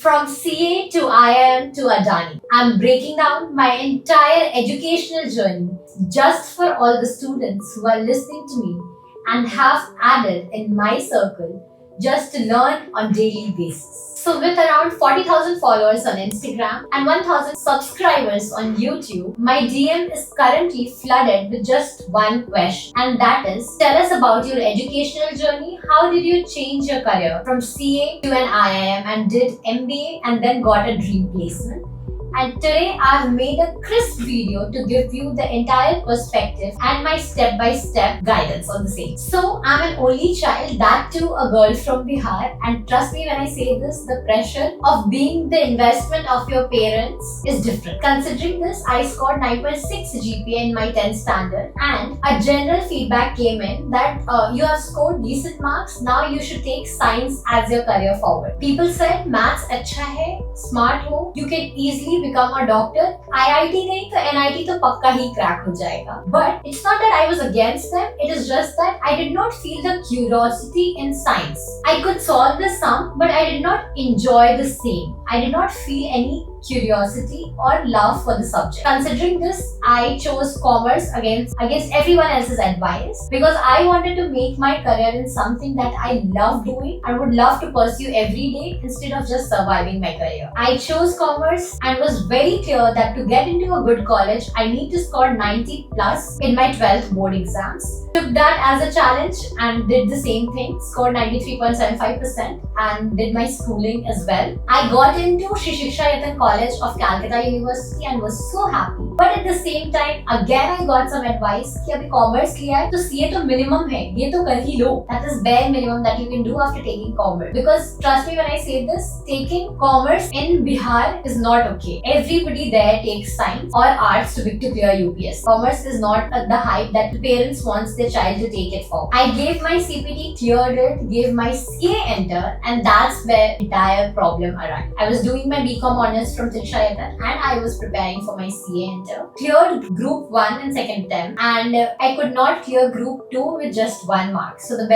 From CA to IIM to Adani, I'm breaking down my entire educational journey just for all the students who are listening to me and have added in my circle just to learn on daily basis. So with around 40,000 followers on Instagram and 1,000 subscribers on YouTube, my DM is currently flooded with just one question, and that is, tell us about your educational journey. How did you change your career from CA to an IIM and did MBA and then got a dream placement? And today I've made a crisp video to give you the entire perspective and my step-by-step guidance on the same. So I'm an only child, that too a girl from Bihar, and trust me when I say this, the pressure of being the investment of your parents is different. Considering this, I scored 9.6 GPA in my 10th standard, and a general feedback came in that you have scored decent marks, now you should take science as your career forward. People said maths अच्छा है, smart हो, you can easily become a doctor. IIT नहीं तो NIT तो पक्का ही crack हो जाएगा. But it's not that I was against them. It is just that I did not feel the curiosity in science. I could solve the sum, but I did not enjoy the same. I did not feel any curiosity or love for the subject. Considering this, I chose commerce against everyone else's advice because I wanted to make my career in something that I love doing and would love to pursue every day instead of just surviving my career. I chose commerce and was very clear that to get into a good college, I need to score 90 plus in my 12th board exams. Took that as a challenge and did the same thing, scored 93.75% and did my schooling as well. I got into Shri Shiksha Yatan College of Calcutta University and was so happy. But at the same time, again I got some advice कि अभी commerce लिया है तो CA तो minimum है, ये तो कर ही लो. That is bare minimum that you can do after taking commerce. Because trust me when I say this, taking commerce in Bihar is not okay. Everybody there takes science or arts to clear UPS. Commerce is not the hype that the parents wants their child to take it for. I gave my CPT, cleared it, gave my CA enter, and that's where the entire problem arrived. I was doing my BCom honors from Trishayatan and I was preparing for my CA enter. Cleared group 1 and second attempt, and I could not clear group 2 with just 1 mark. So the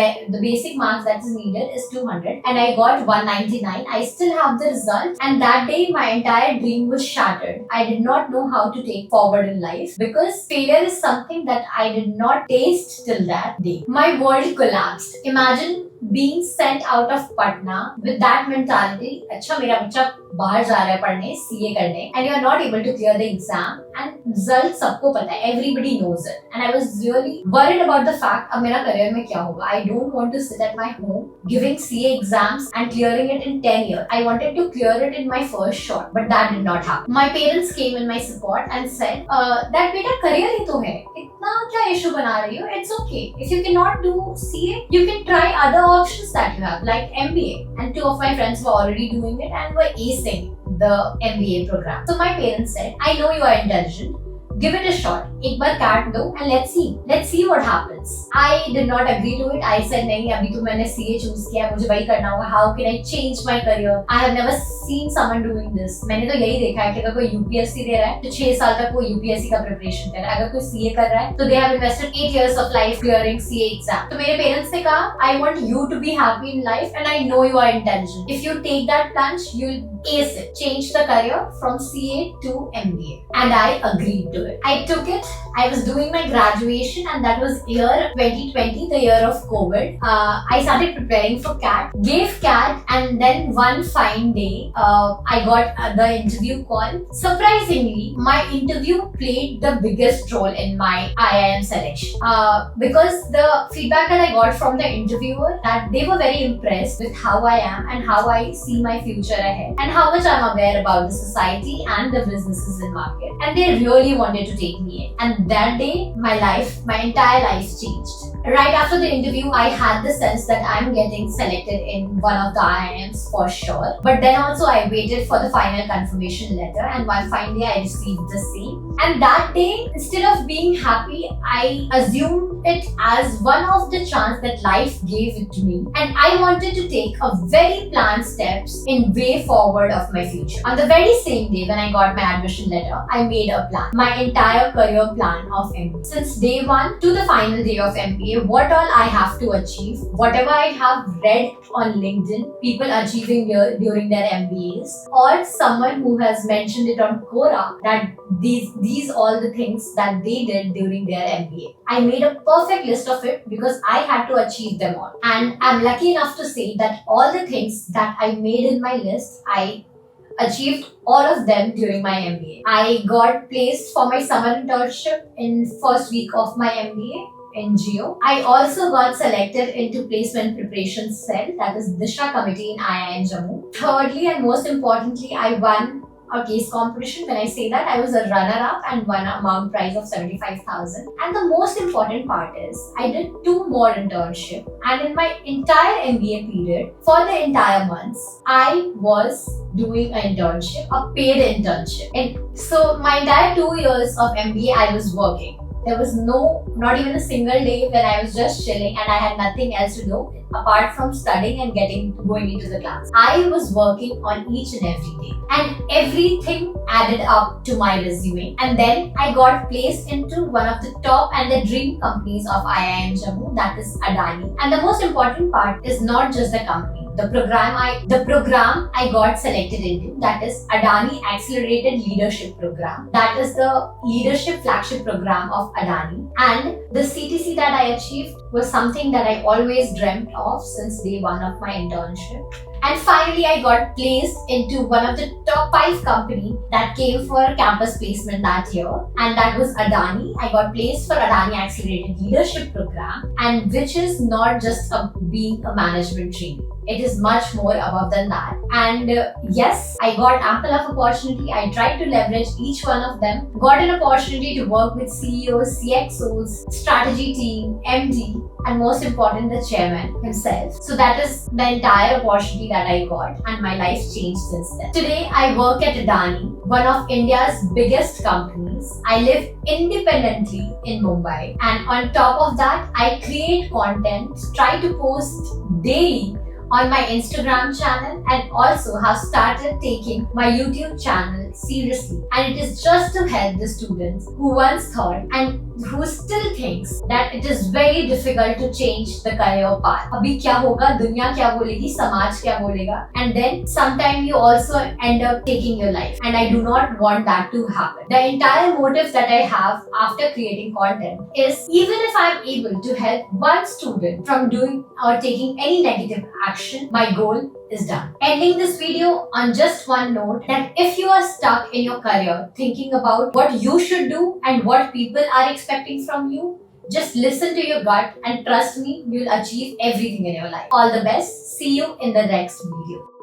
basic marks that is needed is 200 and I got 199. I still have the result, and that day my entire dream was shattered. I did not know how to take forward in life because failure is something that I did not taste till that day. My world collapsed. Imagine being sent out of Patna with that mentality, अच्छा मेरा बच्चा बाहर जा रहा है पढ़ने, CA करने, and you are not able to clear the exam, and result सबको पता है, everybody knows it, and I was really worried about the fact अब मेरा career में क्या होगा. I don't want to sit at my home giving CA exams and clearing it in 10 years. I wanted to clear it in my first shot, but that did not happen. My parents came in my support and said that बेटा career ही तो है, इतना क्या issue बना रही हो? It's okay. If you cannot do CA, you can try other options that you have, like MBA. And 2 of my friends were already doing it and were acing the MBA program. So my parents said, I know you are intelligent. Give it a shot. एक बार काट दो and let's see what happens. I did not agree to it. I said नहीं, अभी तो मैंने CA choose किया, मुझे वही करना होगा. How can I change my career? I have never seen someone doing this. मैंने तो यही देखा है कि अगर कोई UPSC दे रहा है तो 6 साल तक वो UPSC का प्रिपरेशन कर रहा है. अगर कोई CA कर रहा है तो they have invested 8 years of life clearing CA exam. तो मेरे parents ने कहा, I want you to be happy in life and I know you are intelligent. If you take that plunge, you'll ace it. Change the career from CA to MBA. And I agreed to it. I took it. I was doing my graduation and that was year 2020, the year of COVID. I started preparing for CAT, gave CAT, and then one fine day, I got the interview call. Surprisingly, my interview played the biggest role in my IIM selection. Because the feedback that I got from the interviewer, that they were very impressed with how I am and how I see my future ahead and how much I'm aware about the society and the businesses in market, and they really wanted to take me in. And that day, my entire life changed. Right after the interview, I had the sense that I'm getting selected in one of the IIMs for sure. But then also I waited for the final confirmation letter, and one fine day I received the same. And that day, instead of being happy, I assumed it as one of the chance that life gave it to me, and I wanted to take a very planned steps in way forward of my future. On the very same day when I got my admission letter, I made a plan, my entire career plan of MBA. Since day 1 to the final day of MBA, MBA, what all I have to achieve, whatever I have read on LinkedIn, people achieving during their MBAs, or someone who has mentioned it on Quora that these all the things that they did during their MBA. I made a perfect list of it because I had to achieve them all. And I'm lucky enough to say that all the things that I made in my list, I achieved all of them during my MBA. I got placed for my summer internship in first week of my MBA in Geo. I also got selected into placement preparation cell, that is Disha committee in IIM Jammu. Thirdly and most importantly, I won a case competition. When I say that, I was a runner-up and won an amount prize of 75,000. And the most important part is I did 2 more internships, and in my entire MBA period, for the entire months, I was doing an internship, a paid internship. And so my entire 2 years of MBA, I was working. There was not even a single day when I was just chilling and I had nothing else to do apart from studying and going into the class. I was working on each and every day, and everything added up to my resume. And then I got placed into one of the top and the dream companies of IIM Jammu, that is Adani. And the most important part is not just the company. The program I got selected into, that is Adani Accelerated Leadership Program. That is the leadership flagship program of Adani. And the CTC that I achieved was something that I always dreamt of since day one of my internship. And finally, I got placed into one of the top 5 companies that came for campus placement that year, and that was Adani. I got placed for Adani Accelerated Leadership Program, and which is not just being a management trainee. It is much more above than that. And yes, I got ample of opportunity. I tried to leverage each one of them. Got an opportunity to work with CEOs, CXOs, strategy team, MD, and most important, the chairman himself. So that is the entire opportunity that I got, and my life changed since then. Today, I work at Adani, one of India's biggest companies. I live independently in Mumbai, and on top of that, I create content, try to post daily on my Instagram channel, and also have started taking my YouTube channel seriously. And it is just to help the students who once thought and who still thinks that it is very difficult to change the career path. Abhi kya hoga, dunya kya bolegi, samaj kya bolega, and then sometime you also end up taking your life. And I do not want that to happen. The entire motive that I have after creating content is, even if I am able to help one student from doing or taking any negative action, my goal is done. Ending this video on just one note, that if you are stuck in your career thinking about what you should do and what people are expecting from you, just listen to your gut and trust me, you'll achieve everything in your life. All the best. See you in the next video.